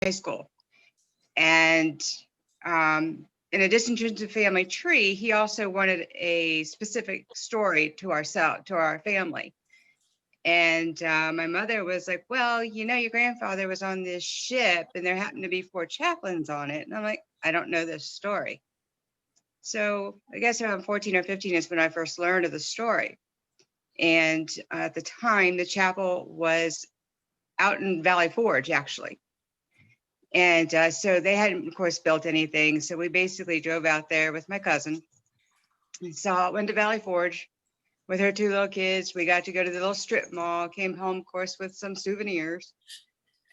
high school. And in addition to the family tree, he also wanted a specific story to our family. And my mother was like, well, you know, your grandfather was on this ship and there happened to be 4 chaplains on it. And I'm like, I don't know this story. So I guess around 14 or 15 is when I first learned of the story. And at the time, the chapel was out in Valley Forge, actually. And so they hadn't, of course, built anything. So we basically drove out there with my cousin and went to Valley Forge with her 2 little kids. We got to go to the little strip mall, came home, of course, with some souvenirs.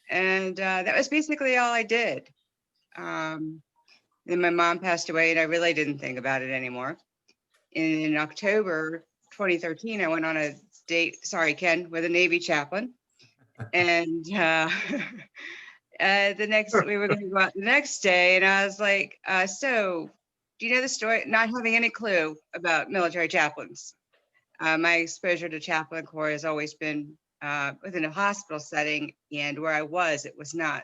And that was basically all I did. Then my mom passed away and I really didn't think about it anymore. In October 2013, I went on a date, sorry, Ken, with a Navy chaplain. And we were going to go out the next day. And I was like, so do you know the story? Not having any clue about military chaplains. My exposure to chaplain corps has always been within a hospital setting, and where I was, it was not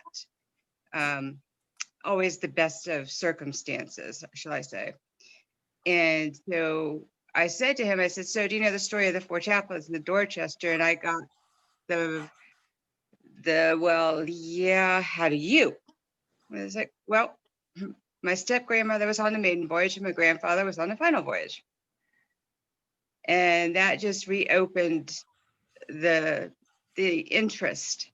always the best of circumstances, shall I say. And so I said to him, I said, so do you know the story of the 4 chaplains in the Dorchester? And I got well, yeah, how do you? And I was like, well, my step grandmother was on the maiden voyage and my grandfather was on the final voyage. And that just reopened the interest.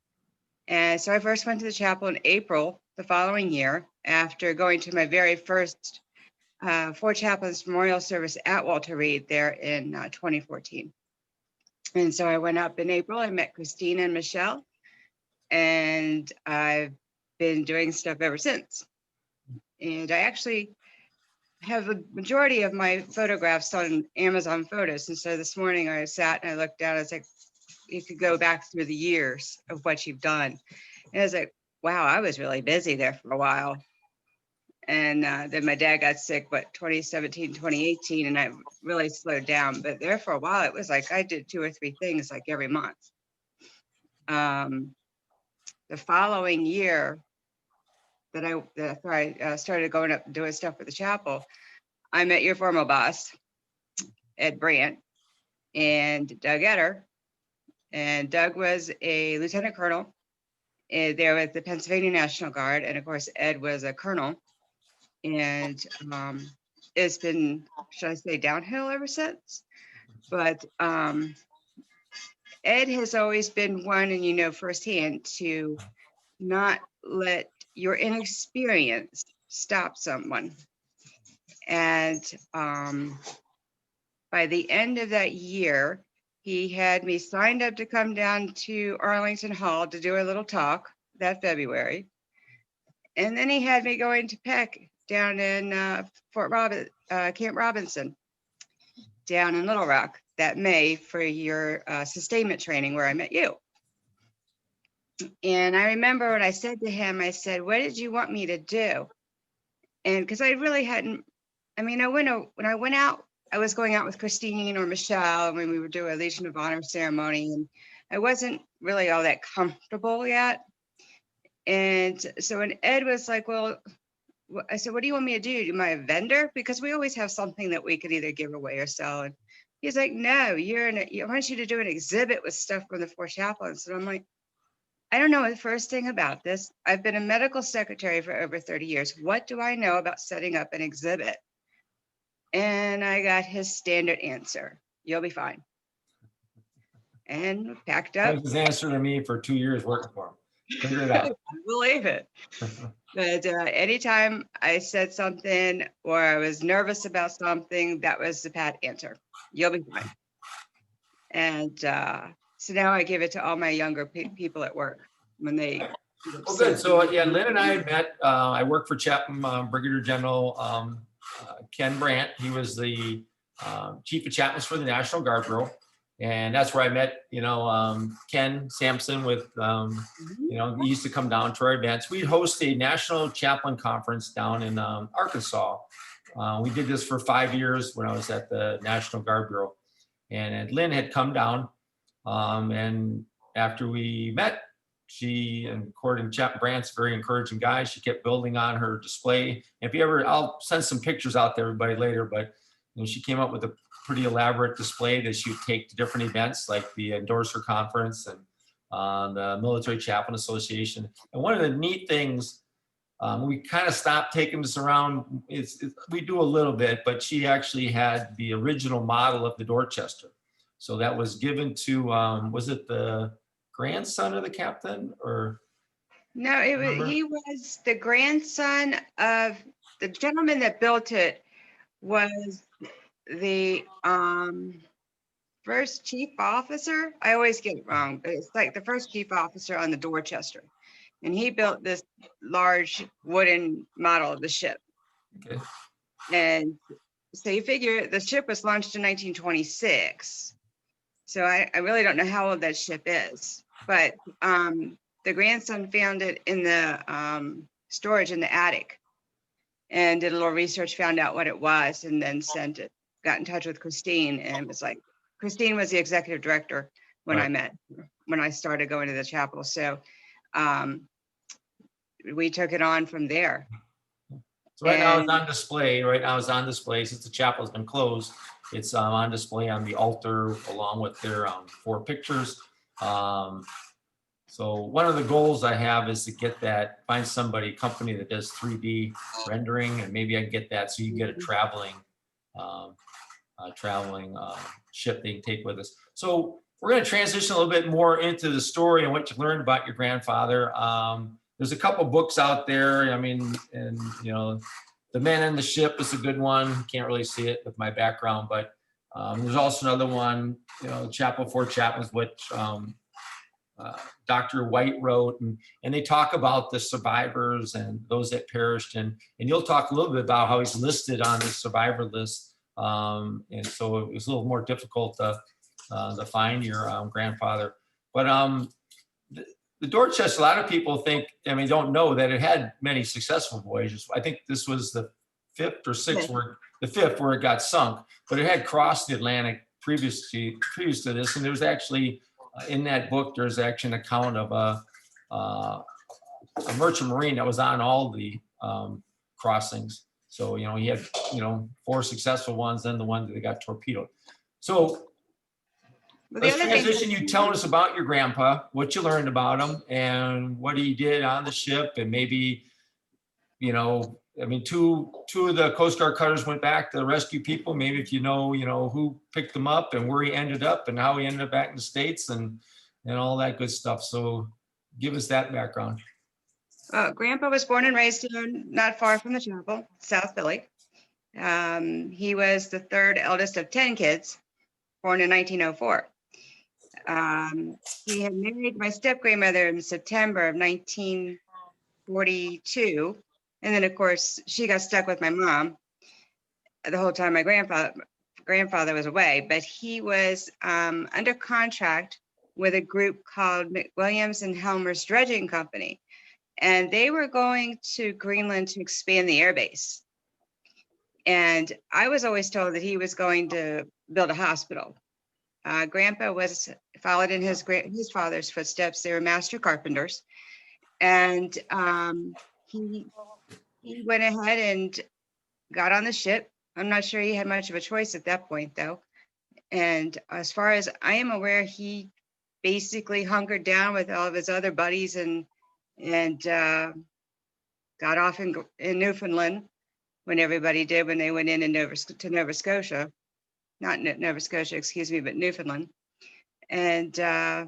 And so I first went to the chapel in April the following year after going to my very first 4 Chaplains Memorial Service at Walter Reed there in 2014. And so I went up in April, I met Christine and Michelle, and I've been doing stuff ever since. And I actually have a majority of my photographs on Amazon Photos. And so this morning I sat and I looked down, I was like, you could go back through the years of what you've done. And I was like, wow, I was really busy there for a while. And then my dad got sick, 2017, 2018, and I really slowed down. But there for a while, it was like I did 2 or 3 things like every month. The following year that I started going up and doing stuff with the chapel, I met your former boss, Ed Brandt, and Doug Etter. And Doug was a lieutenant colonel there with the Pennsylvania National Guard. And of course, Ed was a colonel. And it's been, should I say, downhill ever since. But Ed has always been one, and you know firsthand, to not let your inexperience stop someone. And by the end of that year, he had me signed up to come down to Arlington Hall to do a little talk that February. And then he had me going to Peck down in Camp Robinson down in Little Rock that May for your sustainment training where I met you. And I remember when I said to him, I said, what did you want me to do? And because I really hadn't, I mean, when I went out, I was going out with Christine or Michelle when we were doing a Legion of Honor ceremony, and I wasn't really all that comfortable yet. And so when Ed was like, well, I said, what do you want me to do? Am I a vendor? Because we always have something that we could either give away or sell. And he's like, no, I want you to do an exhibit with stuff from the 4 chaplains. And I'm like, I don't know the first thing about this. I've been a medical secretary for over 30 years. What do I know about setting up an exhibit? And I got his standard answer. You'll be fine. And packed up. That was his answer to me for 2 years working for him. Figure it out. I believe it. But anytime I said something or I was nervous about something, that was the pat answer. You'll be fine. And so now I give it to all my younger people at work when they. Well, good. So yeah, Lynn and I had met. I worked for Chaplain Brigadier General Ken Brandt. He was the chief of chaplains for the National Guard Bureau. And that's where I met, Ken Sampson with, he used to come down to our events. We'd host a national chaplain conference down in Arkansas. We did this for 5 years when I was at the National Guard Bureau. And Lynn had come down. And after we met, she, and according to Chaplain Brandt's a very encouraging guy. She kept building on her display. If you ever, I'll send some pictures out to everybody later, but she came up with a pretty elaborate display that she would take to different events like the Endorser Conference and the Military Chaplain Association. And one of the neat things, we kind of stopped taking this around. We do a little bit, but she actually had the original model of the Dorchester. So that was given to, was it the grandson of the captain or? No, he was the grandson of the gentleman that built it, was the first chief officer. I always get it wrong, but it's like the first chief officer on the Dorchester. And he built this large wooden model of the ship. Okay. And so you figure the ship was launched in 1926. So I really don't know how old that ship is, but the grandson found it in the storage in the attic and did a little research, found out what it was, and then got in touch with Christine, and was like, Christine was the executive director when Right. when I started going to the chapel. So we took it on from there. So right now it's on display. Right now it's on display since the chapel has been closed. It's on display on the altar along with their 4 pictures. So one of the goals I have is to get that, find somebody, company that does 3D rendering, and maybe I can get that so you get a traveling ship they can take with us. So we're going to transition a little bit more into the story and what you learned about your grandfather. There's a couple books out there. I mean, and The Men in the Ship is a good one. Can't really see it with my background, but there's also another one, Chapel of Four Chaplains, which Dr. White wrote, and they talk about the survivors and those that perished, and you'll talk a little bit about how he's listed on the survivor list, and so it was a little more difficult to find your grandfather. But the Dorchester, a lot of people don't know that it had many successful voyages. I think this was the 5th or 6th, where it got sunk, but it had crossed the Atlantic previous to this, and there was actually in that book, there's actually an account of a merchant marine that was on all the crossings. So, he had, 4 successful ones, then the one that got torpedoed. So let's transition. You tell us about your grandpa, what you learned about him, and what he did on the ship, and maybe, 2 of the Coast Guard cutters went back to rescue people. Maybe if who picked them up and where he ended up and how he ended up back in the States and all that good stuff. So give us that background. Grandpa was born and raised not far from the chapel, South Philly. He was the 3rd eldest of 10 kids, born in 1904. He had married my step-grandmother in September of 1942. And then, of course, she got stuck with my mom the whole time my grandfather was away. But he was under contract with a group called McWilliams and Helmer's Dredging Company. And they were going to Greenland to expand the airbase. And I was always told that he was going to build a hospital. Grandpa followed in his father's footsteps. They were master carpenters. And he went ahead and got on the ship. I'm not sure he had much of a choice at that point, though. And as far as I am aware, he basically hunkered down with all of his other buddies and got off in Newfoundland when everybody did, when they went to Nova Scotia. Not Nova Scotia, excuse me, but Newfoundland. And I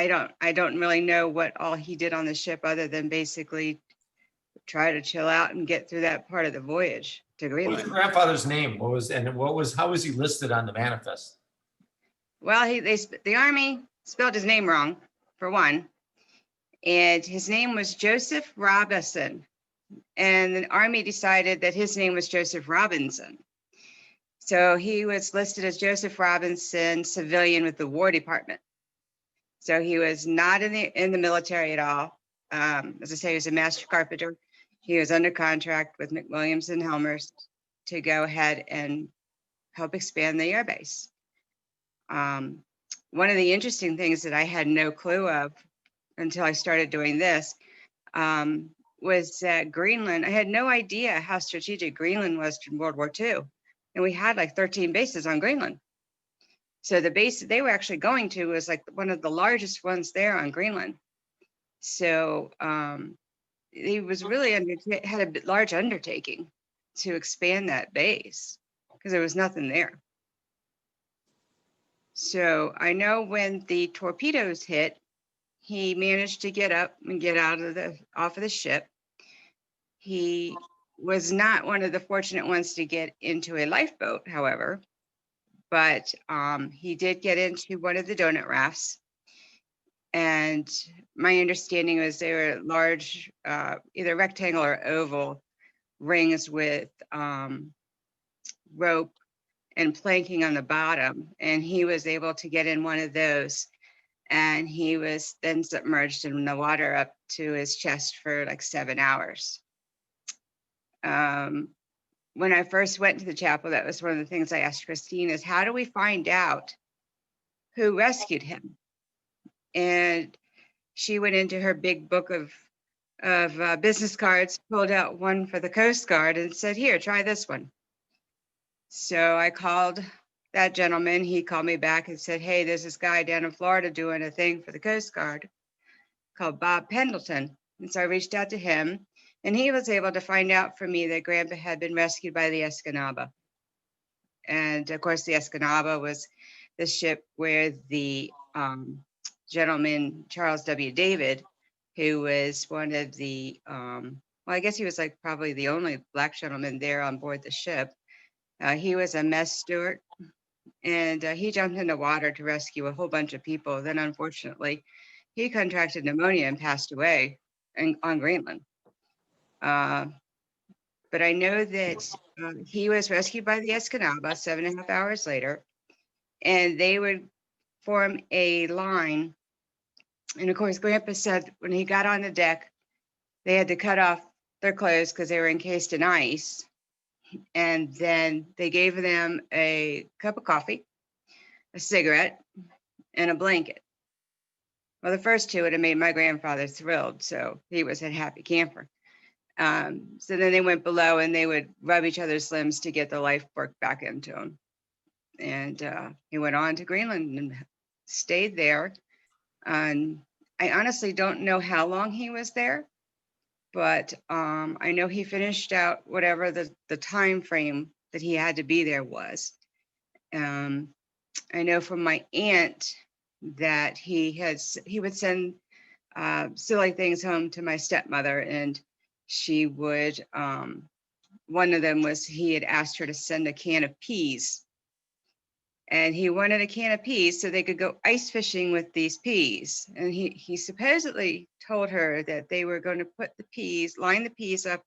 don't really know what all he did on the ship other than basically try to chill out and get through that part of the voyage to Greenland. What was your grandfather's name? How was he listed on the manifest? Well, the Army spelled his name wrong, for one. And his name was Joseph Robinson. And the Army decided that his name was Joseph Robinson. So he was listed as Joseph Robinson, civilian with the War Department. So he was not in the military at all. As I say, he was a master carpenter. He was under contract with McWilliams and Helmers to go ahead and help expand the airbase. one of the interesting things that I had no clue of until I started doing this was that Greenland, I had no idea how strategic Greenland was in World War II. And we had like 13 bases on Greenland. So the base that they were actually going to was like one of the largest ones there on Greenland. So he was really had a large undertaking to expand that base because there was nothing there. So I know when the torpedoes hit, he managed to get up and get off of the ship. He was not one of the fortunate ones to get into a lifeboat, however, but he did get into one of the donut rafts. And my understanding was they were large, either rectangle or oval rings with rope and planking on the bottom. And he was able to get in one of those. And he was then submerged in the water up to his chest for like 7 hours. When I first went to the chapel, that was one of the things I asked Christine is, how do we find out who rescued him? And she went into her big book of business cards, pulled out one for the Coast Guard and said, here, try this one. So I called that gentleman. He called me back and said, hey, there's this guy down in Florida doing a thing for the Coast Guard called Bob Pendleton. And so I reached out to him, and he was able to find out for me that Grandpa had been rescued by the Escanaba. And of course, the Escanaba was the ship where the gentleman, Charles W. David, who was one of the, well, I guess he was like probably the only Black gentleman there on board the ship. He was a mess steward, and he jumped in the water to rescue a whole bunch of people. Then, unfortunately, he contracted pneumonia and passed away on Greenland. But I know that he was rescued by the Escanaba 7.5 hours later, and they would form a line. And of course, Grandpa said when he got on the deck, they had to cut off their clothes because they were encased in ice. And then they gave them a cup of coffee, a cigarette, and a blanket. Well, the first two would have made my grandfather thrilled, so he was a happy camper. So then they went below and they would rub each other's limbs to get the life work back into him. And he went on to Greenland and stayed there. I honestly don't know how long he was there, but I know he finished out whatever the time frame that he had to be there was. I know from my aunt that he would send silly things home to my stepmother, and she would, one of them was he had asked her to send a can of peas, and he wanted a can of peas so they could go ice fishing with these peas. And he supposedly told her that they were going to line the peas up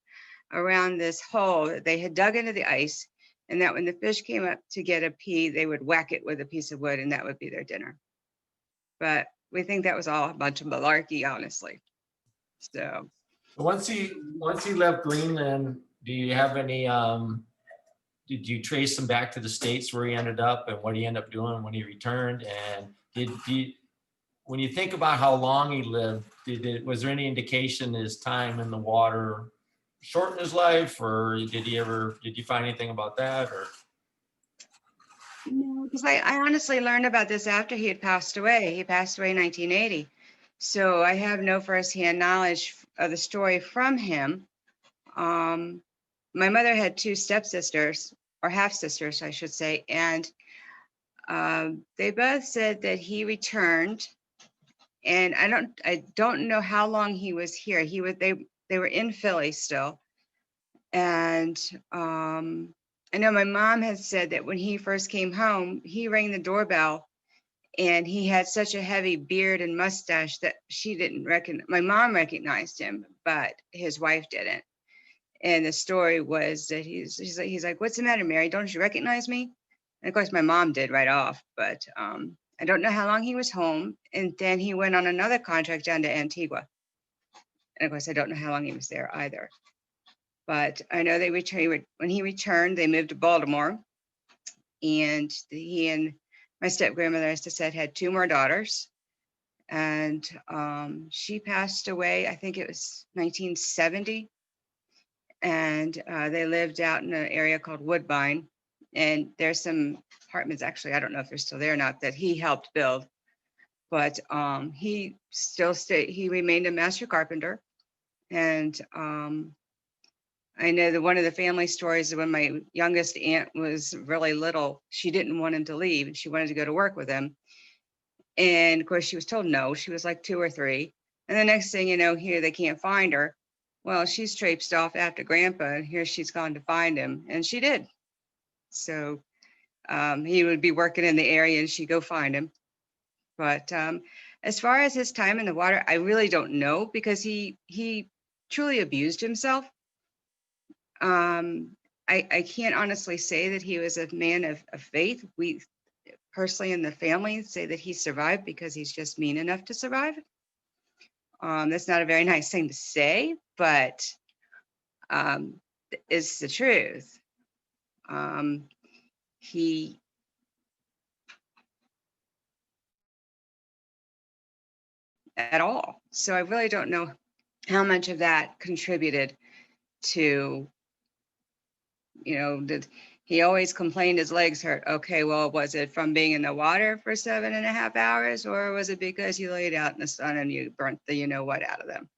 around this hole that they had dug into the ice, and that when the fish came up to get a pea, they would whack it with a piece of wood, and that would be their dinner. But we think that was all a bunch of malarkey, honestly. So Once he left Greenland, do you have any, did you trace him back to the States where he ended up and what he ended up doing when he returned? And when you think about how long he lived, was there any indication his time in the water shortened his life, or did you find anything about that? Or no, because I honestly learned about this after he had passed away. He passed away in 1980. So I have no firsthand knowledge of the story from him. My mother had two stepsisters, or half sisters, I should say, and they both said that he returned. And I don't know how long he was here. They were in Philly still, and I know my mom had said that when he first came home, he rang the doorbell, and he had such a heavy beard and mustache that she didn't recognize. My mom recognized him, but his wife didn't. And the story was that he's like, what's the matter, Mary? Don't you recognize me? And of course, my mom did right off, but I don't know how long he was home. And then he went on another contract down to Antigua. And of course, I don't know how long he was there either. But I know when he returned, they moved to Baltimore. And he and my step grandmother, as I said, had 2 more daughters, and she passed away, I think it was 1970. And they lived out in an area called Woodbine. And there's some apartments, actually, I don't know if they're still there or not, that he helped build. But he still stayed, he remained a master carpenter. And I know that one of the family stories is when my youngest aunt was really little, she didn't want him to leave. She wanted to go to work with him. And of course, she was told no. She was like 2 or 3. And the next thing you know, here they can't find her. Well, she's traipsed off after Grandpa, and here she's gone to find him. And she did. So he would be working in the area and she'd go find him. But as far as his time in the water, I really don't know, because he truly abused himself. I can't honestly say that he was a man of faith. We personally in the family say that he survived because he's just mean enough to survive. That's not a very nice thing to say, but it's the truth. He at all. So I really don't know how much of that contributed to, did he always complained his legs hurt? Okay, well, was it from being in the water for 7.5 hours, or was it because you laid out in the sun and you burnt the what out of them?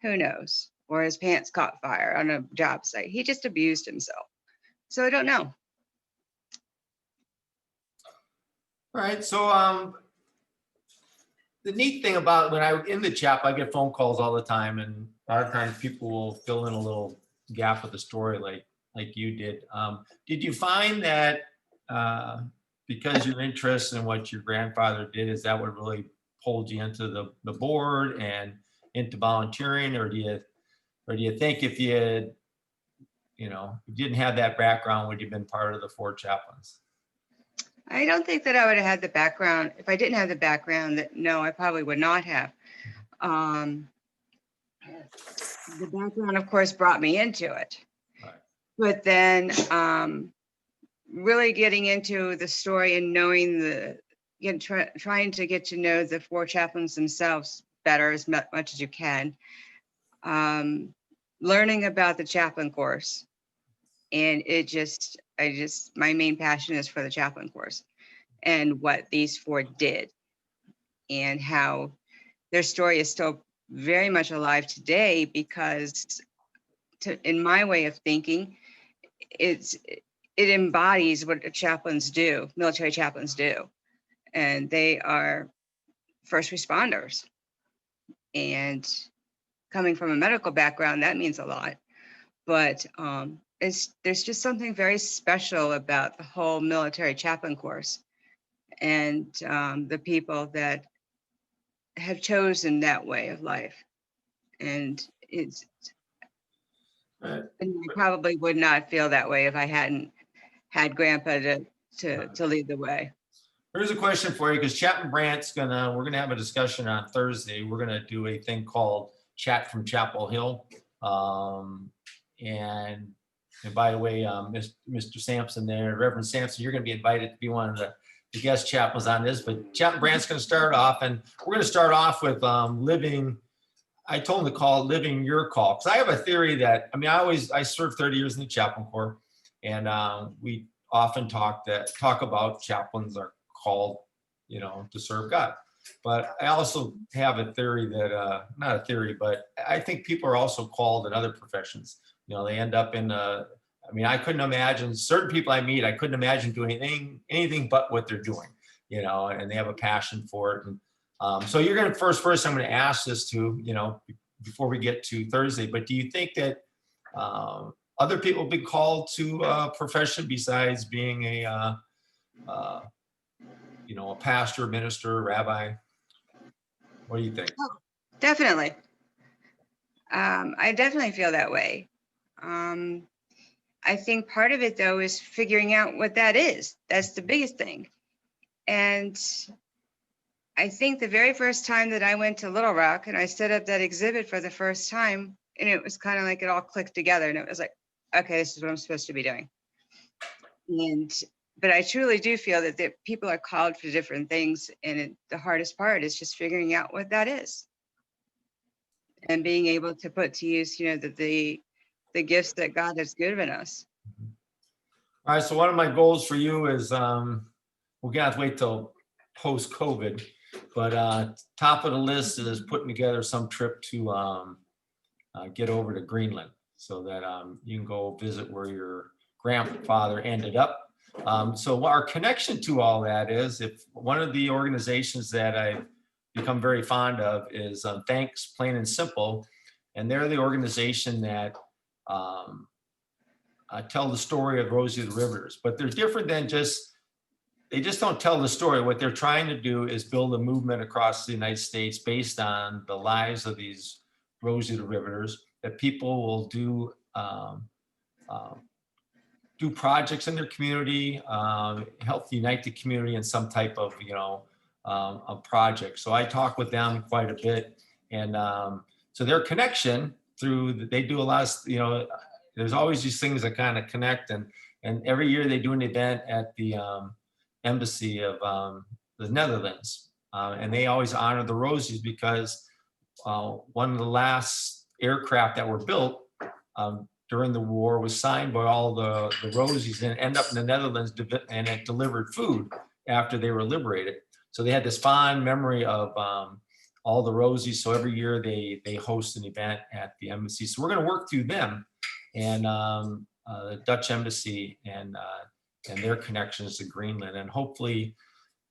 Who knows? Or his pants caught fire on a job site. He just abused himself. So I don't know. All right, so the neat thing about when I'm in the chapel, I get phone calls all the time, and a lot of times people will fill in a little gap with the story like you did. Did you find that because your interest in what your grandfather did, is that what really pulled you into the board and into volunteering, or do you think if you had, if you didn't have that background, would you have been part of the Four Chaplains? I don't think that I would have had the background. If I didn't have the background, no, I probably would not have. The background, of course, brought me into it. Right. But then really getting into the story and knowing trying to get to know the Four Chaplains themselves better as much as you can. Learning about the chaplain course. And my main passion is for the chaplain course and what these 4 did and how their story is still very much alive today, because in my way of thinking, it embodies what chaplains do, military chaplains do. And they are first responders. And coming from a medical background, that means a lot. But there's just something very special about the whole military chaplain course and the people that have chosen that way of life. And and I probably would not feel that way if I hadn't had Grandpa to lead the way. Here's a question for you, because Chaplain Brant's we're gonna have a discussion on Thursday. We're gonna do a thing called Chat from Chapel Hill. And by the way, Mr. Sampson there, Reverend Sampson, you're gonna be invited to be one of the guest chaplains on this, but Chaplain Brant's gonna start off, and we're gonna start off with living. I told him to call it Living Your Call, because I have a theory that, I served 30 years in the chaplain corps, and we often talk about chaplains are called, to serve God. But I also have a theory that, not a theory, but I think people are also called in other professions. They end up in, I couldn't imagine, certain people I meet, I couldn't imagine doing anything but what they're doing, and they have a passion for it. And so you're going to first I'm going to ask this to, before we get to Thursday, but do you think that other people have been called to a profession besides being a pastor, minister, rabbi? What do you think? Oh, definitely. I definitely feel that way. I think part of it, though, is figuring out what that is. That's the biggest thing. And I think the very first time that I went to Little Rock and I set up that exhibit for the first time, and it was kind of like it all clicked together, and it was like, okay, this is what I'm supposed to be doing. And but I truly do feel that people are called for different things, and the hardest part is just figuring out what that is and being able to put to use, the gifts that God has given us. All right, so one of my goals for you is, we're gonna have to wait till post-COVID, but top of the list is putting together some trip to get over to Greenland so that you can go visit where your grandfather ended up. So our connection to all that is, if one of the organizations that I've become very fond of is Thanks Plain and Simple, and they're the organization that tell the story of Rosie the Riveters, but they're different than they just don't tell the story. What they're trying to do is build a movement across the United States based on the lives of these Rosie the Riveters, that people will do projects in their community, help unite the community in some type of, a project. So I talk with them quite a bit. And so their connection they do a lot of, there's always these things that kind of connect. And every year they do an event at the embassy of the Netherlands. And they always honor the Rosies because one of the last aircraft that were built during the war was signed by all the Rosies and end up in the Netherlands, and it delivered food after they were liberated. So they had this fond memory of all the Rosies. So every year they host an event at the embassy. So we're going to work through them and the Dutch embassy and their connections to Greenland. And hopefully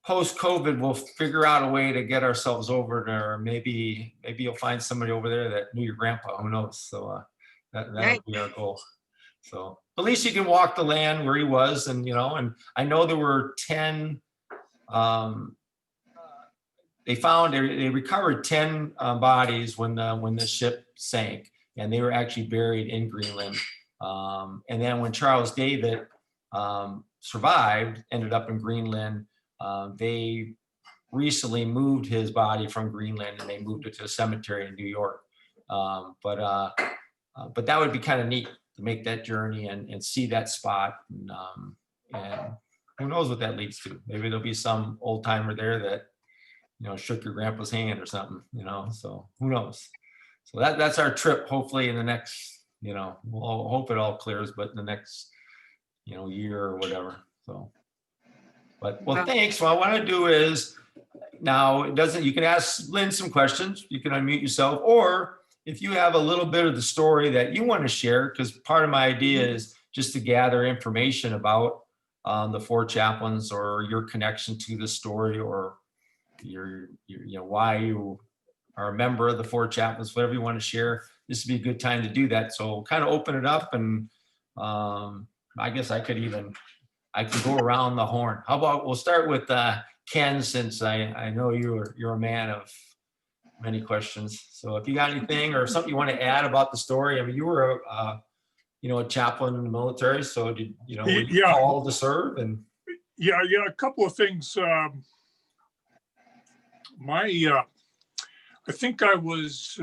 post-COVID, we'll figure out a way to get ourselves over there. Maybe you'll find somebody over there that knew your grandpa, who knows? So that'll be our goal. So at least you can walk the land where he was. And, and I know there were 10, they recovered 10 bodies when the ship sank, and they were actually buried in Greenland. And then when Charles David survived, ended up in Greenland, they recently moved his body from Greenland and they moved it to a cemetery in New York. But that would be kind of neat to make that journey and see that spot. And who knows what that leads to? Maybe there'll be some old timer there that, shook your grandpa's hand or something, so who knows? So that's our trip. Hopefully in the next, we'll hope it all clears, but in the next, year or whatever. So, well, thanks. What I want to do is now you can ask Lynn some questions. You can unmute yourself, or if you have a little bit of the story that you want to share, because part of my idea is just to gather information about the Four Chaplains or your connection to the story, or your why you are a member of the Four Chaplains, whatever you want to share. This would be a good time to do that. So kind of open it up, and I guess I could go around the horn. How about we'll start with Ken, since I know you're a man of many questions. So if you got anything or something you want to add about the story, I mean, you were a chaplain in the military, so were you called to serve? And a couple of things. I think I was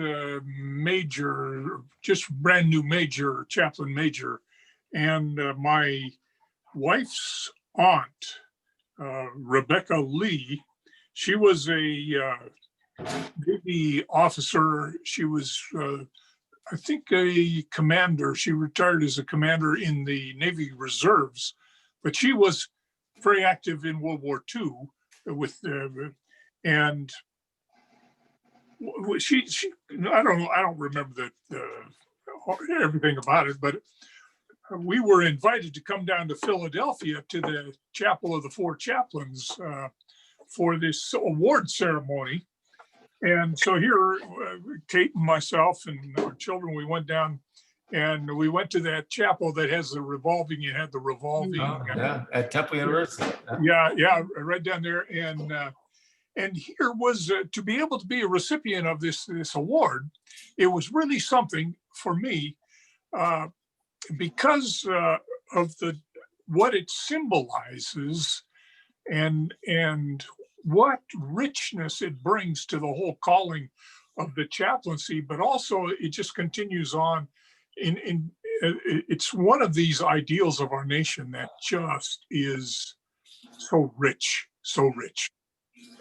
major, just brand new major, chaplain major, and my wife's aunt, Rebecca Lee, she was a Navy officer. She was, I think, a commander. She retired as a commander in the Navy Reserves, but she was very active in World War II and she I don't remember everything about it, but we were invited to come down to Philadelphia to the Chapel of the Four Chaplains for this award ceremony. And so here, Kate and myself and our children, we went down and we went to that chapel that has the revolving. You had the revolving. At Temple University. Yeah, right down there. And here was to be able to be a recipient of this award. It was really something for me because of what it symbolizes and what richness it brings to the whole calling of the chaplaincy. But also it just continues on in it's one of these ideals of our nation that just is so rich, so rich.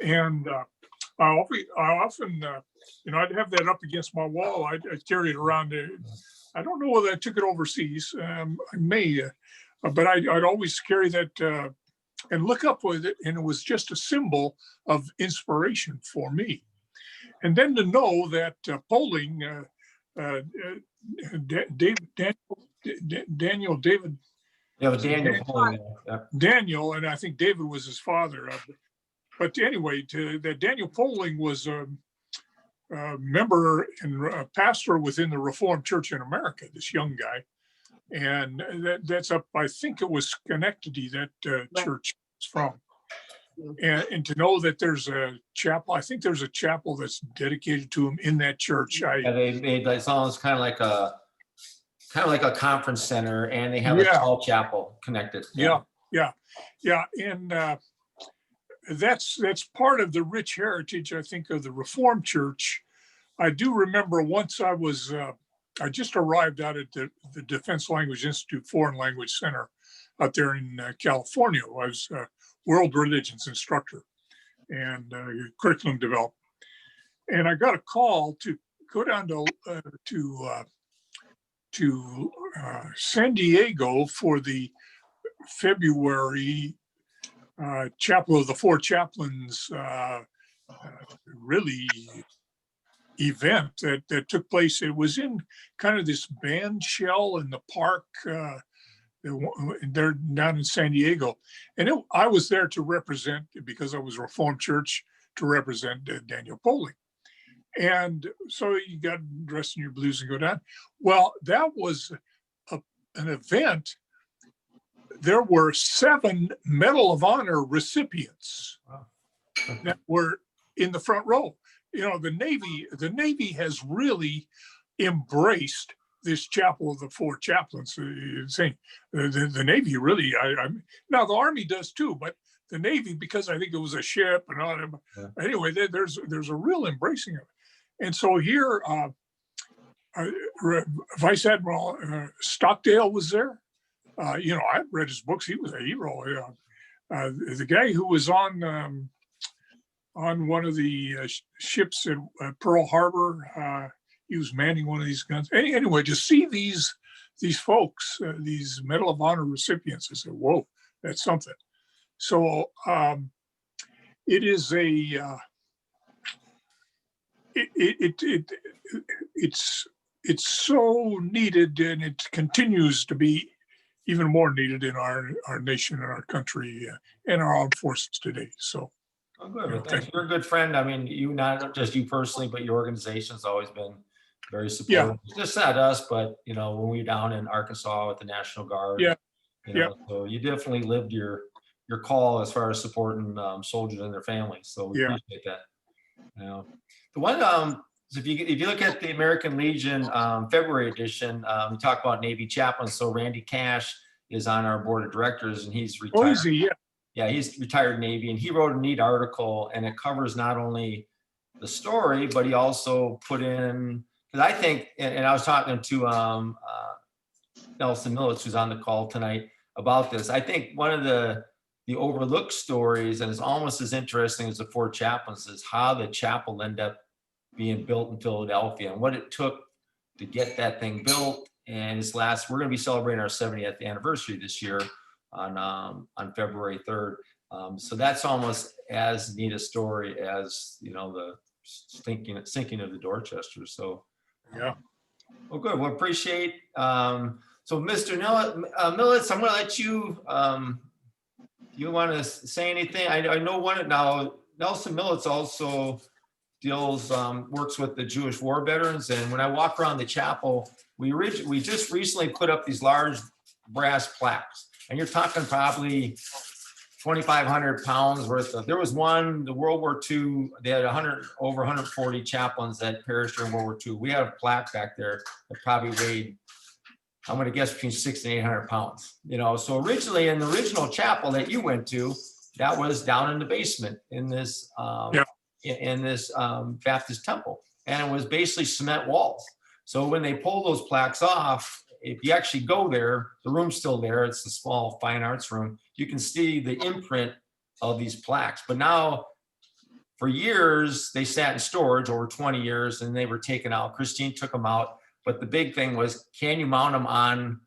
And I often I'd have that up against my wall. I'd carry it around. I don't know whether I took it overseas. I may, but I'd always carry that and look up with it. And it was just a symbol of inspiration for me. And then to know that polling, Daniel, Yeah, but Daniel, and I think David was his father. But anyway, that Daniel Poling was a member and a pastor within the Reformed Church in America, this young guy. And that's up, I think it was Schenectady that church is from. And to know that there's a chapel, I think there's a chapel that's dedicated to him in that church. Yeah, they made it's almost kind of like a conference center, and they have a small chapel connected. Yeah. And that's part of the rich heritage, I think, of the Reformed Church. I do remember once I just arrived out at the Defense Language Institute Foreign Language Center out there in California. I was a world religions instructor and curriculum development. And I got a call to go down to San Diego for the February Chapel of the Four Chaplains really event that took place. It was in kind of this band shell in the park they're down in San Diego. And I was there to represent, because I was Reformed Church, to represent Daniel Poling. And so you got dressed in your blues and go down. Well, that was an event. There were 7 Medal of Honor recipients that were in the front row. The Navy has really embraced this Chapel of the Four Chaplains. Saying the Navy really, now the Army does too, but the Navy, because I think it was a ship and all that. Yeah. Anyway, there's a real embracing of it. And so here, Vice Admiral Stockdale was there. I read his books. He was a hero. The guy who was on one of the ships at Pearl Harbor, he was manning one of these guns. Anyway, to see these folks, these Medal of Honor recipients, I said, "Whoa, that's something." So it is it's so needed, and it continues to be even more needed in our nation and our country and our armed forces today. So. Oh, good. Well, thanks. You're a good friend. I mean, not just you personally, but your organization has always been very supportive. Yeah. Just not us, but when we were down in Arkansas with the National Guard. Yeah. So you definitely lived your call as far as supporting soldiers and their families. So we appreciate that. The one, if you look at the American Legion February edition, we talk about Navy chaplains. So Randy Cash is on our board of directors, and he's retired. Oh, is he? Yeah. Yeah, he's retired Navy, and he wrote a neat article, and it covers not only the story, but he also put in, because I think, and I was talking to Nelson Millitz, who's on the call tonight, about this. I think one of the overlooked stories, and it's almost as interesting as the Four Chaplains, is how the chapel ended up being built in Philadelphia and what it took to get that thing built. And we're going to be celebrating our 70th anniversary this year on February 3rd. So that's almost as neat a story as the sinking of the Dorchester. So yeah. Well, good. We'll appreciate. So Mr. Millitz, I'm going to let you. Do you want to say anything? I know now. Nelson Millitz also works with the Jewish war veterans, and when I walk around the chapel, we just recently put up these large brass plaques. And you're talking probably 2,500 pounds worth of. There was one, the World War II. They had over 140 chaplains that perished during World War II. We have a plaque back there that probably weighed, I'm going to guess, between 600 and 800 pounds. So originally in the original chapel that you went to, that was down in the basement in this Baptist temple, and it was basically cement walls. So when they pulled those plaques off, if you actually go there, the room's still there. It's the small fine arts room. You can see the imprint of these plaques. But now, for years, they sat in storage over 20 years, and they were taken out. Christine took them out. But the big thing was, can you mount them on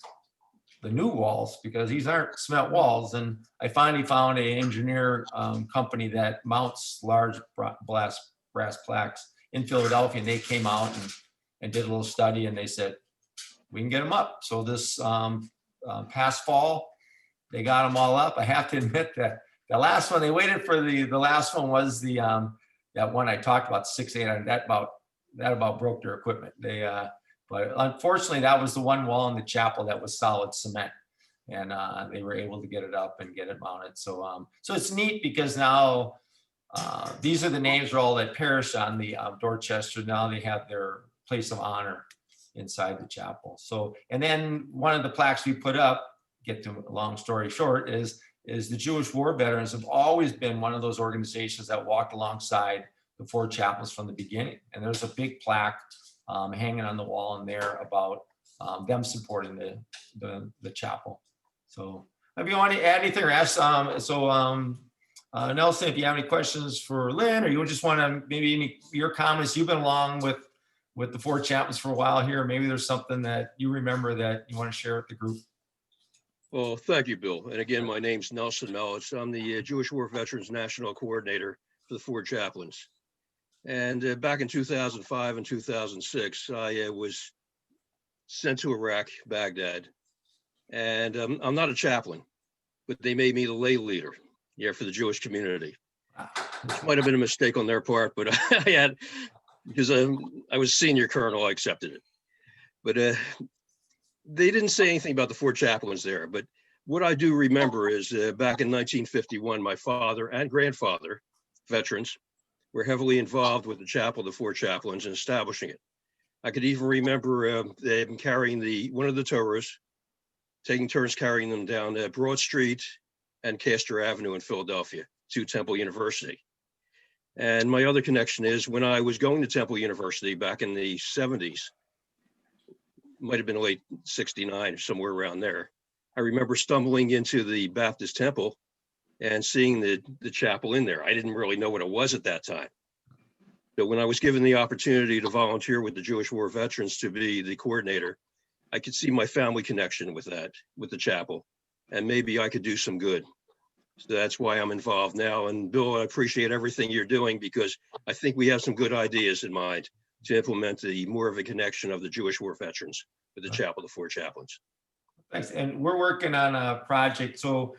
the new walls? Because these aren't cement walls. And I finally found an engineer company that mounts large brass plaques in Philadelphia, and they came out and did a little study, and they said, we can get them up. So this past fall, they got them all up. I have to admit that the last one, they waited for the last one was the that one I talked about, 6-800. That about broke their equipment. But unfortunately, that was the one wall in the chapel that was solid cement, and they were able to get it up and get it mounted. So so it's neat because now these are the names for all that perished on the Dorchester. Now they have their place of honor inside the chapel. So, and then one of the plaques we put up, get to a long story short, is the Jewish war veterans have always been one of those organizations that walked alongside the four chaplains from the beginning. And there's a big plaque hanging on the wall in there about them supporting the chapel. So if you want to add anything or ask, Nelson, if you have any questions for Lynn, or you just want to maybe your comments, you've been along with the four chaplains for a while here. Maybe there's something that you remember that you want to share with the group. Well, thank you, Bill. And again, my name's Nelson Mellis. I'm the Jewish War Veterans National Coordinator for the Four Chaplains. And back in 2005 and 2006, I was sent to Iraq, Baghdad. And I'm not a chaplain, but they made me the lay leader for the Jewish community. Which might have been a mistake on their part, but I had, because I was senior colonel, I accepted it. But they didn't say anything about the four chaplains there. But what I do remember is back in 1951, my father and grandfather, veterans, were heavily involved with the Chapel of the Four Chaplains and establishing it. I could even remember they had been carrying one of the Torahs, taking turns carrying them down Broad Street and Castor Avenue in Philadelphia to Temple University. And my other connection is when I was going to Temple University back in the 70s, might have been late 69 or somewhere around there. I remember stumbling into the Baptist temple and seeing the chapel in there. I didn't really know what it was at that time. But when I was given the opportunity to volunteer with the Jewish War Veterans to be the coordinator, I could see my family connection with that, with the chapel, and maybe I could do some good. So that's why I'm involved now. And Bill, I appreciate everything you're doing because I think we have some good ideas in mind to implement more of a connection of the Jewish War Veterans with the Chapel of the Four Chaplains. Thanks. And we're working on a project. So,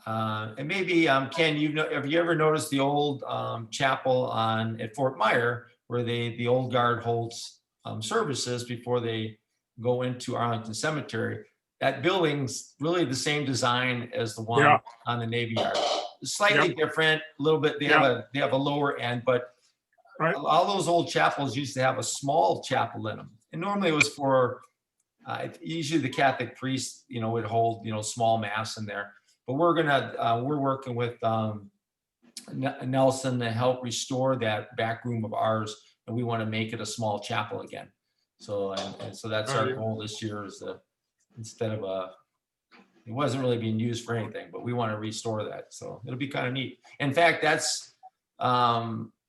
and maybe Ken, have you ever noticed the old chapel at Fort Myer where the old guard holds services before they go into Arlington Cemetery? That building's really the same design as the one on the Navy Yard. Slightly different, a little bit. They have a lower end, but all those old chapels used to have a small chapel in them, and normally it was for usually the Catholic priest, would hold small mass in there. But we're working with Nelson to help restore that back room of ours, and we want to make it a small chapel again. So and so that's our goal this year is instead of it wasn't really being used for anything, but we want to restore that. So it'll be kind of neat. In fact, that's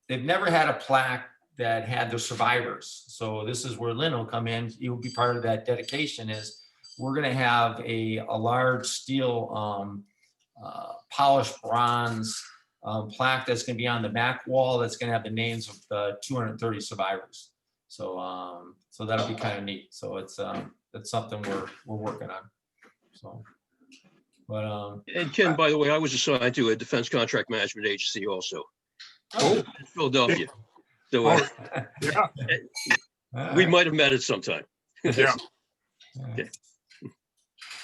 they've never had a plaque that had the survivors. So this is where Lynn will come in. You'll be part of that dedication. Is we're going to have a large steel polished bronze plaque that's going to be on the back wall. That's going to have the names of the 230 survivors. So so that'll be kind of neat. So it's that's something we're working on. So, but and Ken, by the way, I was assigned to a defense contract management agency also. In Philadelphia. So we might have met at some time. Yeah. Okay.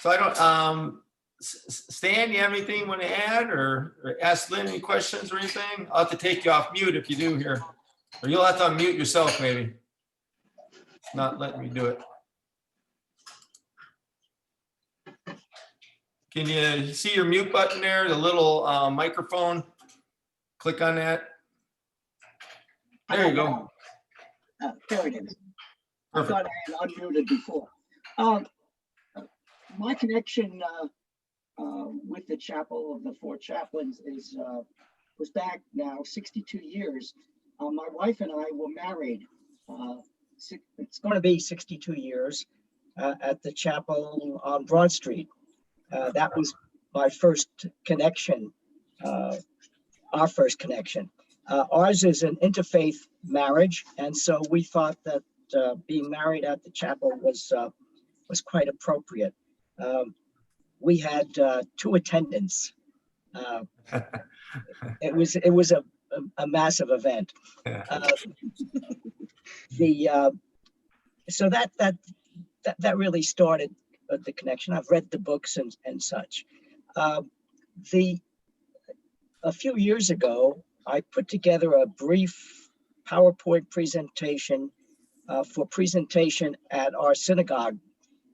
So I don't Stan, you have anything you want to add or ask Lynn any questions or anything? I'll have to take you off mute if you do here. Or you'll have to unmute yourself maybe. It's not letting me do it. Can you see your mute button there, the little microphone? Click on that. There you go. There it is. I Perfect. thought I had unmuted before. Um, my connection with the Chapel of the Four Chaplains is was back now 62 years. My wife and I were married. It's going to be 62 years at the chapel on Broad Street. That was my first connection, our first connection. Ours is an interfaith marriage, and so we thought that being married at the chapel was quite appropriate. We had 2 attendants. It was a massive event. So that really started the connection. I've read the books and such. A few years ago, I put together a brief PowerPoint presentation for presentation at our synagogue.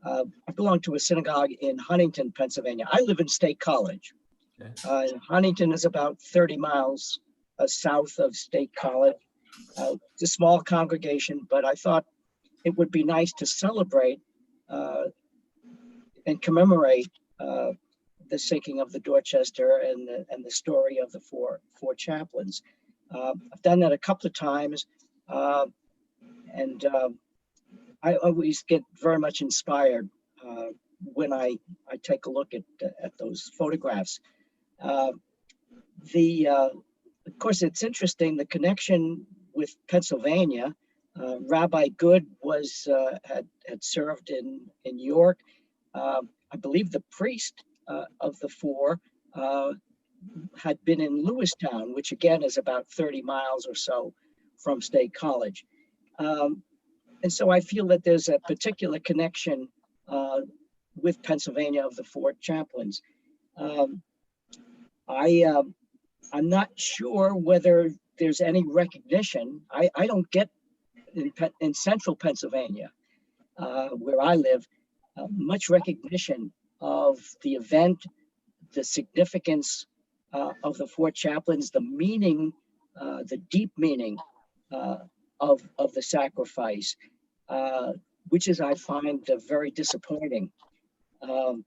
I belong to a synagogue in Huntington, Pennsylvania. I live in State College. Okay. Huntington is about 30 miles south of State College. It's a small congregation, but I thought it would be nice to celebrate and commemorate the sinking of the Dorchester and the story of the four chaplains. I've done that a couple of times, and I always get very much inspired when I take a look at those photographs. Of course, it's interesting, the connection with Pennsylvania. Rabbi Good had served in York. I believe the priest of the four had been in Lewistown, which again is about 30 miles or so from State College. And so I feel that there's a particular connection with Pennsylvania of the four chaplains. I'm not sure whether there's any recognition. I don't get in central Pennsylvania, where I live, much recognition of the event, the significance of the four chaplains, the meaning, the deep meaning of the sacrifice, which is, I find, very disappointing. I'm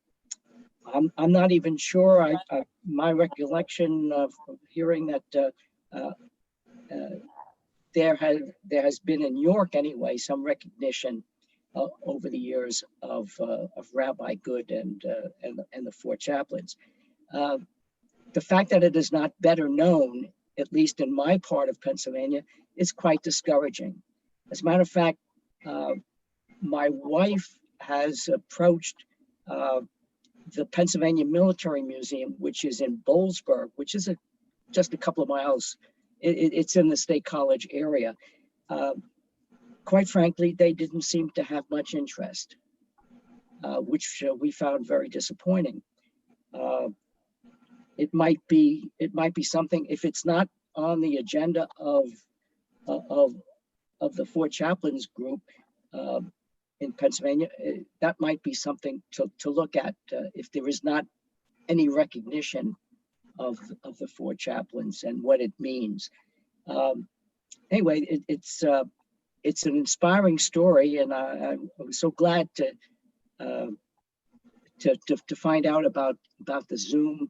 not even sure. My recollection of hearing that there has been in York anyway some recognition over the years of Rabbi Good and the four chaplains. The fact that it is not better known, at least in my part of Pennsylvania, is quite discouraging. As a matter of fact, my wife has approached the Pennsylvania Military Museum, which is in Boalsburg, which is just a couple of miles. It's in the State College area. Quite frankly, they didn't seem to have much interest, which we found very disappointing. It might be something, if it's not on the agenda of the four chaplains group in Pennsylvania, that might be something to look at if there is not any recognition of the four chaplains and what it means. Anyway, it's an inspiring story, and I was so glad to find out about the Zoom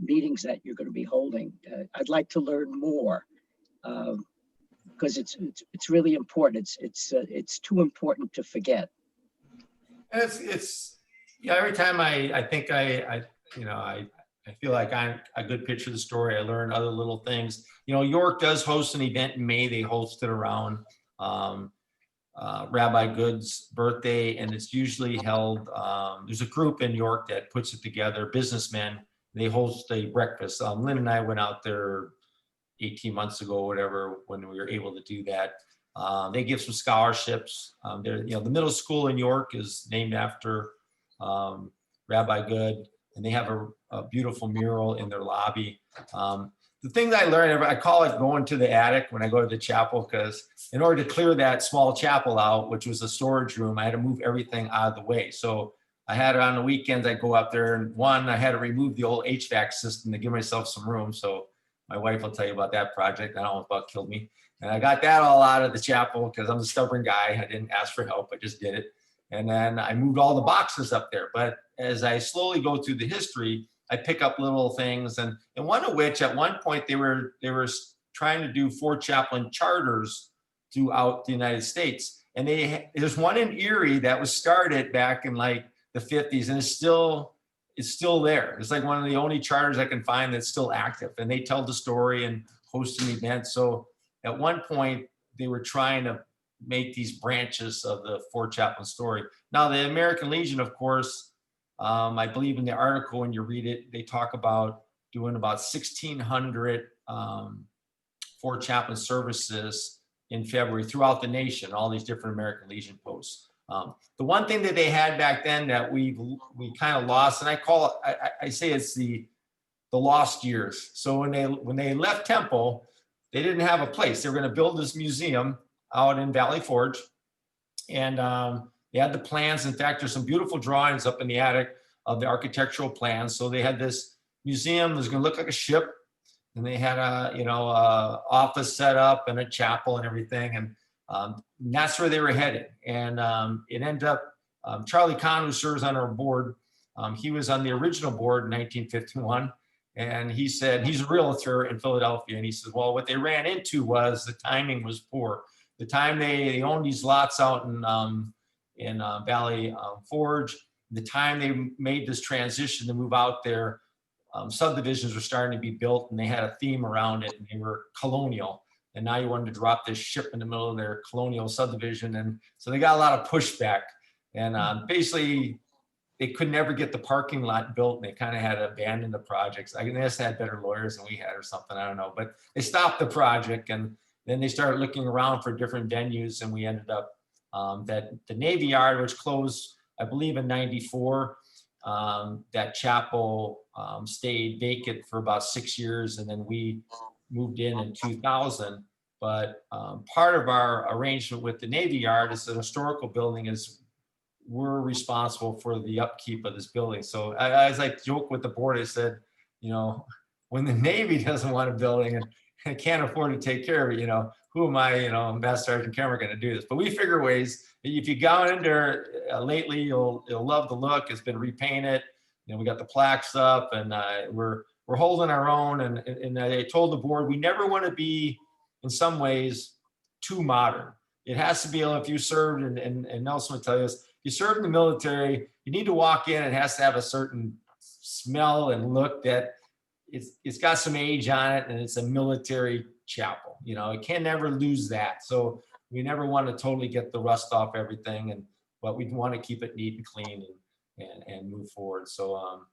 meetings that you're going to be holding. I'd like to learn more because it's really important. It's too important to forget. And it's yeah. Every time I think I feel like I'm a good picture of the story. I learn other little things. York does host an event in May. They host it around Rabbi Good's birthday, and it's usually held. There's a group in York that puts it together, businessmen. They host a breakfast. Lynn and I went out there 18 months ago, whatever, when we were able to do that. They give some scholarships. The middle school in York is named after Rabbi Good, and they have a beautiful mural in their lobby. The thing that I learned, I call it going to the attic when I go to the chapel, because in order to clear that small chapel out, which was a storage room, I had to move everything out of the way. So I had it on the weekends, I'd go up there, and I had to remove the old HVAC system to give myself some room. So my wife will tell you about that project. That almost about killed me. And I got that all out of the chapel because I'm a stubborn guy. I didn't ask for help. I just did it. And then I moved all the boxes up there. But as I slowly go through the history, I pick up little things, and one of which at one point they were trying to do Four Chaplain charters throughout the United States. And there's one in Erie that was started back in like the 50s, and it's still there. It's like one of the only charters I can find that's still active, and they tell the story and host an event. So at one point they were trying to make these branches of the Four Chaplain story. Now the American Legion, of course, I believe in the article when you read it, they talk about doing about 1,600 Four Chaplain services in February throughout the nation, all these different American Legion posts. The one thing that they had back then that we kind of lost, and I say it's the lost years. So when they left Temple, they didn't have a place. They were going to build this museum out in Valley Forge, and they had the plans. In fact, there's some beautiful drawings up in the attic of the architectural plans. So they had this museum that was going to look like a ship, and they had a office set up and a chapel and everything, and that's where they were headed. And it ended up Charlie Kahn, who serves on our board, he was on the original board in 1951, and he said he's a realtor in Philadelphia, and he says, well, what they ran into was the timing was poor. The time they owned these lots out in Valley Forge, the time they made this transition to move out there, subdivisions were starting to be built, and they had a theme around it, and they were colonial. And now you wanted to drop this ship in the middle of their colonial subdivision, and so they got a lot of pushback. And basically, they could never get the parking lot built, and they kind of had to abandon the projects. I guess they had better lawyers than we had or something, I don't know. But they stopped the project, and then they started looking around for different venues, and we ended up that the Navy Yard, which closed, I believe, in '94. That chapel stayed vacant for about 6 years, and then we moved in 2000. But part of our arrangement with the Navy Yard is an historical building is we're responsible for the upkeep of this building. So I was like joke with the board. I said, when the Navy doesn't want a building and can't afford to take care of it, who am I, Master Sergeant Cameron, going to do this? But we figure ways. If you've gone in there lately, you'll love the look. It's been repainted. We got the plaques up, and we're holding our own. And I told the board we never want to be, in some ways, too modern. It has to be, if you served, and Nelson would tell you this, you serve in the military, you need to walk in, it has to have a certain smell and look that it's got some age on it, and it's a military chapel. It can never lose that. So we never want to totally get the rust off everything, but we want to keep it neat and clean and move forward. So,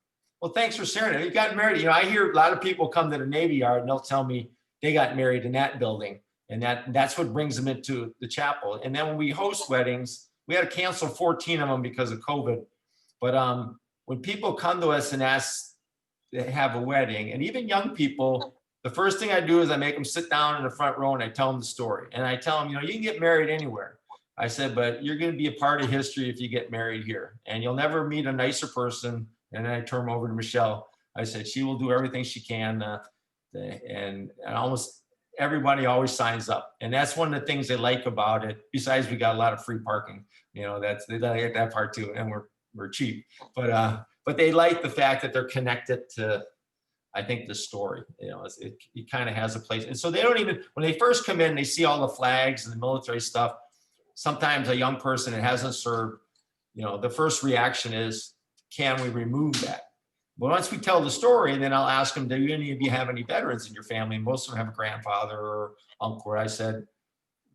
well, thanks for sharing it. You got married. I hear a lot of people come to the Navy Yard and they'll tell me they got married in that building, and that's what brings them into the chapel. And then when we host weddings, we had to cancel 14 of them because of COVID. But when people come to us and ask to have a wedding, and even young people, the first thing I do is I make them sit down in the front row and I tell them the story. And I tell them, you can get married anywhere. I said, but you're going to be a part of history if you get married here. And you'll never meet a nicer person. And then I turn over to Michelle. I said, she will do everything she can. And almost everybody always signs up. And that's one of the things they like about it. Besides, we got a lot of free parking. They like that part too. And we're cheap. But they like the fact that they're connected to, I think, the story. It kind of has a place. And so they don't even, when they first come in, they see all the flags and the military stuff. Sometimes a young person that hasn't served, the first reaction is, can we remove that? But once we tell the story, then I'll ask them, do any of you have any veterans in your family? And most of them have a grandfather or uncle. I said,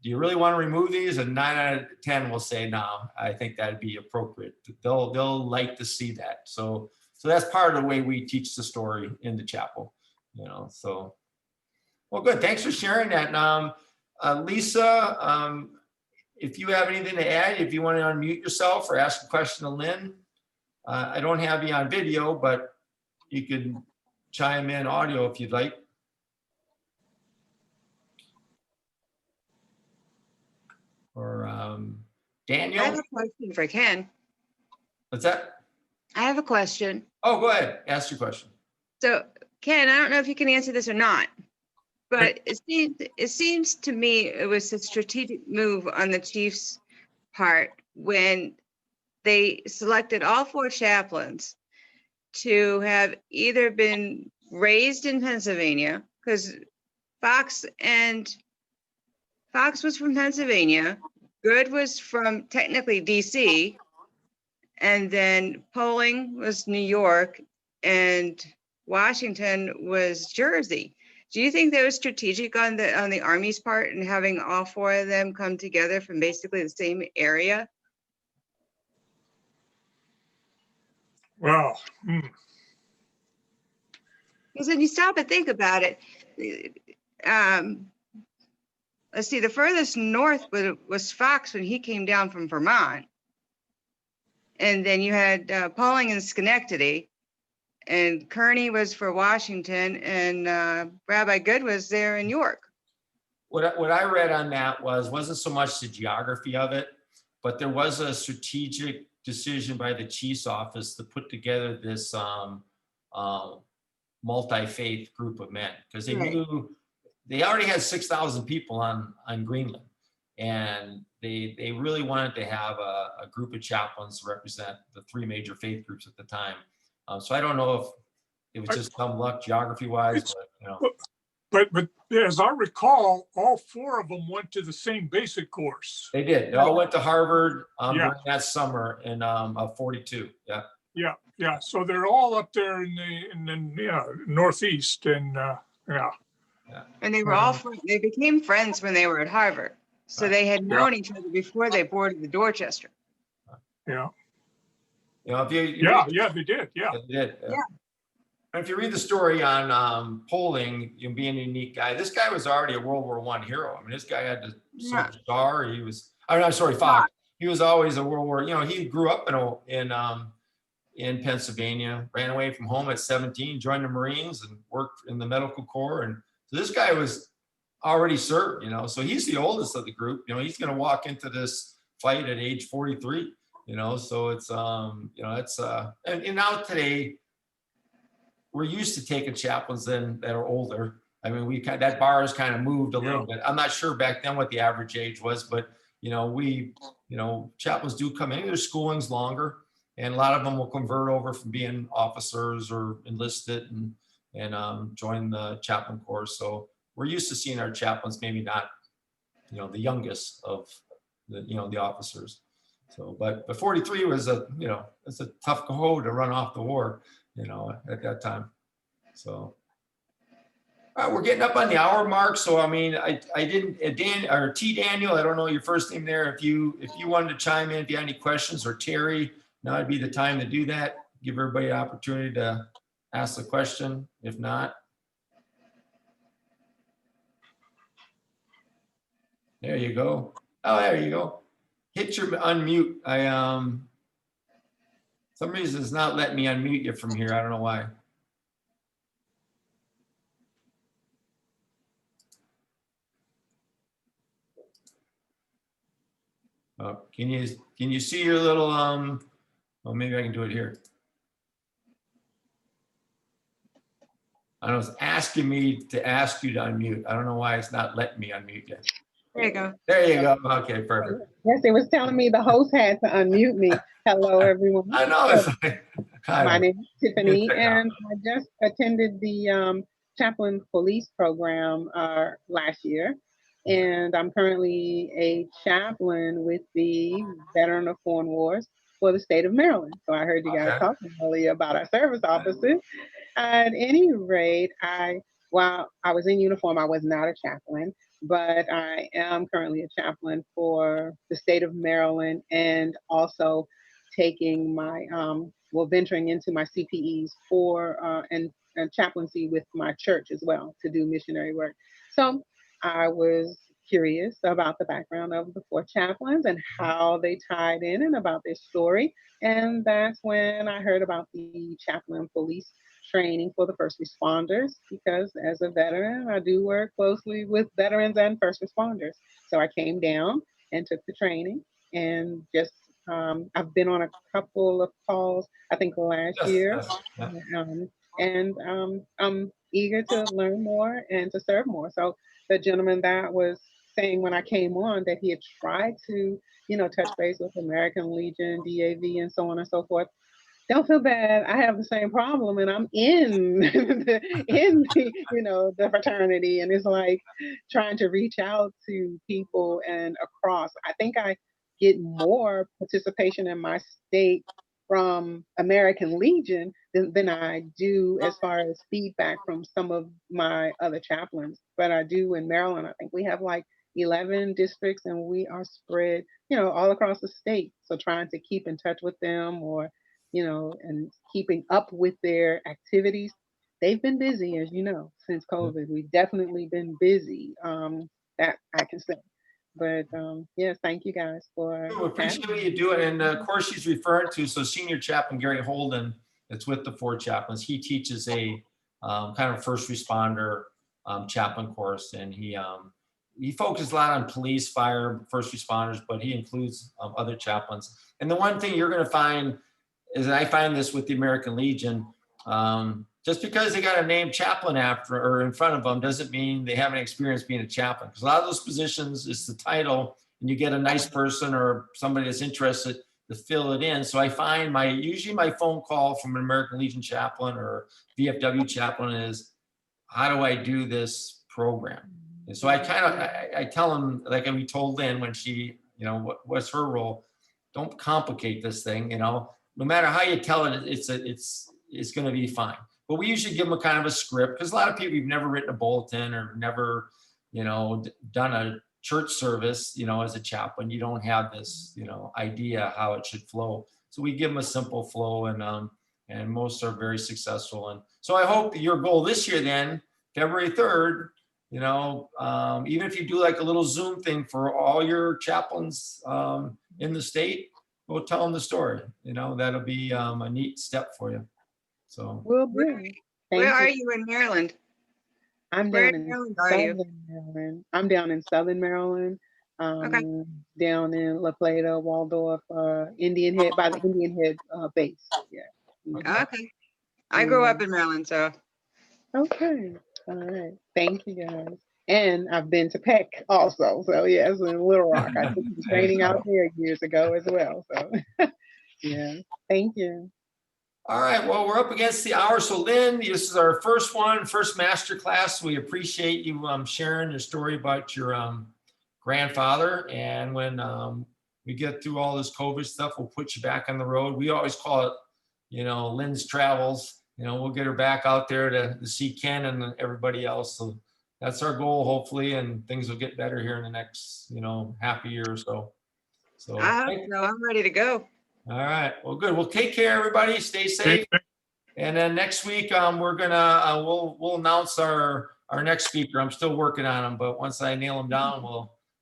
do you really want to remove these? And 9 out of 10 will say, no, I think that'd be appropriate. They'll like to see that. So that's part of the way we teach the story in the chapel, so. Well, good. Thanks for sharing that. Lisa, if you have anything to add, if you want to unmute yourself or ask a question to Lynn, I don't have you on video, but you can chime in audio if you'd like. Or Daniel. I have a question for Ken. What's that? I have a question. Oh, go ahead. Ask your question. So, Ken, I don't know if you can answer this or not, but it seems to me it was a strategic move on the chief's part when they selected all 4 chaplains to have either been raised in Pennsylvania, because Fox was from Pennsylvania, Good was from technically DC, and then Poling was New York, and Washington was Jersey. Do you think that was strategic on the Army's part and having all 4 of them come together from basically the same area? Well, Because when you stop and think about it, let's see, the furthest north was Fox when he came down from Vermont. And then you had Pauling and Schenectady, and Kearney was for Washington, and Rabbi Good was there in York. What I read on that wasn't so much the geography of it, but there was a strategic decision by the chief's office to put together this multi-faith group of men, because they Right. knew they already had 6,000 people on Greenland, and they really wanted to have a group of chaplains to represent the 3 major faith groups at the time. So I don't know if it was just some luck geography wise, but you know. but as I recall, all 4 of them went to the same basic course. They did. They all went to Harvard Yeah. during that summer in '42. Yeah. Yeah. So they're all up there in the Northeast, and yeah. And they were all they became friends when they were at Harvard. So they had known each other before they boarded the Dorchester. Yeah. You know, if you Yeah, they did. Yeah. they did. Yeah. And if you read the story on Poling, you know, being a unique guy, this guy was already a World War I hero. I mean, this guy had the Yeah. star. He was. I'm sorry, Fox. He was always a World War. You know, he grew up in Pennsylvania, ran away from home at 17, joined the Marines, and worked in the medical corps. And so this guy was already served. You know, so he's the oldest of the group. You know, he's going to walk into this fight at age 43. You know, so it's you know, it's and now today we're used to taking chaplains then that are older. I mean, that bar has kind of moved a little bit. I'm not sure back then what the average age was, but you know, chaplains do come in. Their schooling's longer, and a lot of them will convert over from being officers or enlisted and join the chaplain corps. So we're used to seeing our chaplains, maybe not, you know, the youngest of the officers. So, but 43 was it's a tough go to run off the war, you know, at that time. So, all right, we're getting up on the hour mark. So, I mean, I didn't, Daniel, I don't know your first name there. If you wanted to chime in, if you had any questions, or Terry, now would be the time to do that. Give everybody an opportunity to ask the question. If not, there you go. Oh, there you go. Hit your unmute. Some reason it's not letting me unmute you from here. I don't know why. Can you see your little well, maybe I can do it here. I don't know, it's asking me to ask you to unmute. I don't know why it's not letting me unmute you. There you go. There you go. Okay, perfect. Yes, it was telling me the host had to unmute me. Hello, everyone. I know. It's like, My name is Tiffany, Good and I just attended the chaplain police program last year. And I'm currently a chaplain with the Veteran of Foreign Wars for the state of Maryland. So I heard you guys talking earlier about our service officers. At any rate, while I was in uniform, I was not a chaplain, but I am currently a chaplain for the state of Maryland, and also taking my, venturing into my CPEs for and chaplaincy with my church as well to do missionary work. So I was curious about the background of the 4 chaplains and how they tied in and about their story. And that's when I heard about the chaplain police training for the first responders, because as a veteran, I do work closely with veterans and first responders. So I came down and took the training, and just I've been on a couple of calls, I think last year. And I'm eager to learn more and to serve more. So the gentleman that was saying when I came on that he had tried to, touch base with American Legion, DAV, and so on and so forth. Don't feel bad. I have the same problem, and I'm in the fraternity, and it's like trying to reach out to people and across. I think I get more participation in my state from American Legion than I do as far as feedback from some of my other chaplains. But I do in Maryland. I think we have like 11 districts, and we are spread, all across the state. So trying to keep in touch with them, or and keeping up with their activities. They've been busy, as you know, since COVID. We've definitely been busy. That I can say. But yes, thank you guys for We appreciate having what me. you do. And of course, she's referring to, so Senior Chaplain Gary Holden, that's with the Four Chaplains. He teaches a kind of first responder chaplain course, and he focuses a lot on police, fire, first responders, but he includes other chaplains. And the one thing you're going to find is, and I find this with the American Legion, just because they got a named chaplain after or in front of them doesn't mean they haven't experienced being a chaplain. Because a lot of those positions is the title, and you get a nice person or somebody that's interested to fill it in. So I find usually my phone call from an American Legion chaplain or VFW chaplain is, how do I do this program? And so I tell them, like we told Lynn when she, what's her role? Don't complicate this thing, no matter how you tell it, it's going to be fine. But we usually give them a kind of a script, because a lot of people, you've never written a bulletin or never, done a church service, as a chaplain. You don't have this, idea how it should flow. So we give them a simple flow, and most are very successful. And so I hope your goal this year, then, February 3rd, even if you do like a little Zoom thing for all your chaplains in the state, go tell them the story. That'll be a neat step for you. So Will do. Where Thank are you. you in Maryland? I'm Where down in in Maryland are you? Southern Maryland. I'm down in Southern Maryland. Okay. Down in La Plata, Waldorf, Indian Head, by the Indian Head base. Yeah. Mhm. Okay. I grew Yeah. up in Maryland, so Okay. All right. Thank you guys. And I've been to Peck also. So yes, in Little Rock. I took some training out there years ago as well. So yeah. Thank you. all right, well, we're up against the hour. So Lynn, this is our first master class. We appreciate you sharing your story about your grandfather. And when we get through all this COVID stuff, we'll put you back on the road. We always call it, Lynn's travels. We'll get her back out there to see Ken and everybody else. So that's our goal, hopefully, and things will get better here in the next, half a year or so. So I hope so. I'm ready to go. all right. Well, good. Well, take care, everybody. Stay safe. And then next week, we're gonna we'll announce our next speaker. I'm still working on him, but once I nail him down,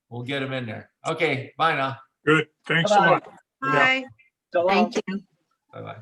we'll get him in there. Okay. Bye now. Good. Thanks a Bye-bye. lot. Bye. So long. Thank you. Bye bye.